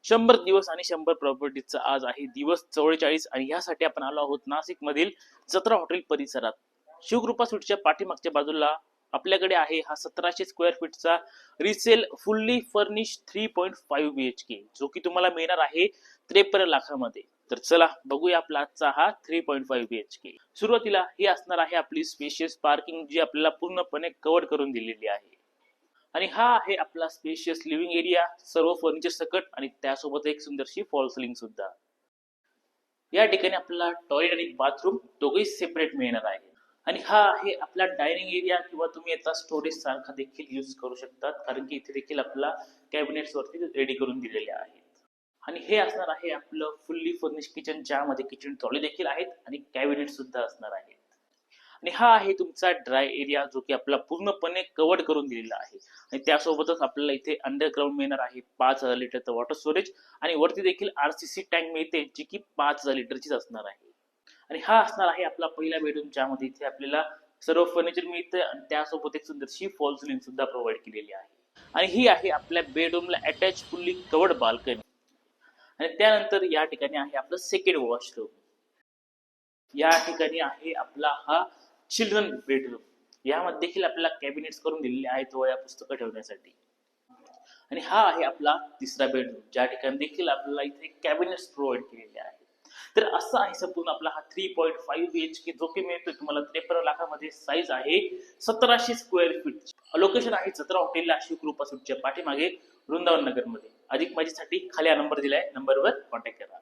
100 दिवस आणि 100 प्रॉपर्टीचा आज आहे दिवस 44 आणि यासाठी आपण आलो आहोत नाशिक मधील जत्रा हॉटेल परिसरात. शिवकृपा स्वीटच्या पाठीमागच्या बाजूला आपल्याकडे आहे हा 1700 स्क्वेअर फीटचा रिसेल फुल्ली फर्निश 3.5 BHK जो की तुम्हाला मिळणार आहे 53 लाखामध्ये. तर चला बघूया आपला आजचा हा 3.5 BHK. सुरुवातीला ही असणार आहे आपली स्पेशियस पार्किंग जी आपल्याला पूर्णपणे कव्हर करून दिलेली आहे. आणि हा आहे आपला स्पेशियस लिव्हिंग एरिया, सर्व फर्निचर सकट आणि त्यासोबत एक सुंदरशी फॉल सिलिंग सुद्धा. या ठिकाणी आपल्याला टॉयलेट आणि बाथरूम दोघेही सेपरेट मिळणार आहे. आणि हा आहे आपला डायनिंग एरिया किंवा तुम्ही याचा स्टोरेज सारखा देखील यूज करू शकतात, कारण की इथे देखील आपला कॅबिनेट्स वरती रेडी करून दिलेले आहेत. आणि हे असणार आहे आपलं फुल्ली फर्निश किचन, ज्यामध्ये किचन ट्रॉली देखील आहेत आणि कॅबिनेट सुद्धा असणार आहेत. आणि हा आहे तुमचा ड्राय एरिया जो की आपला पूर्णपणे कव्हर करून दिलेला आहे. आणि त्यासोबतच आपल्याला इथे अंडरग्राउंड मिळणार आहे 5000 लिटरचं वॉटर स्टोरेज आणि वरती देखील RCC टँक मिळते जी की 5000 लिटरचीच असणार आहे. आणि हा असणार आहे आपला पहिला बेडरूम, ज्यामध्ये इथे आपल्याला सर्व फर्निचर मिळतं आणि त्यासोबत एक सुंदरशी फॉल सिलिंग सुद्धा प्रोव्हाइड केलेली आहे. आणि ही आहे आपल्या बेडरूमला अटॅच फुल्ली कव्हर्ड बाल्कनी. आणि त्यानंतर या ठिकाणी आहे आपलं सेकंड वॉशरूम. या ठिकाणी आहे आपला हा चिल्ड्रन बेडरूम. यामध्ये देखील आपल्याला कॅबिनेट्स करून दिलेले आहेत वह्या पुस्तकं ठेवण्यासाठी. आणि हा आहे आपला तिसरा बेडरूम, ज्या ठिकाणी देखील आपल्याला इथे कॅबिनेट्स प्रोव्हाइड केलेले आहेत. तर असा आहे संपूर्ण आपला हा 3.5 BHK जो की मिळतोय तुम्हाला 53 लाखामध्ये. साईज आहे 1700 स्क्वेअर फीट. लोकेशन आहे जत्रा हॉटेलला शिवकृपा स्वीटच्या पाठीमागे वृंदावन नगर मध्ये. अधिक माहितीसाठी खाली हा नंबर दिलाय, नंबरवर कॉन्टॅक्ट करा.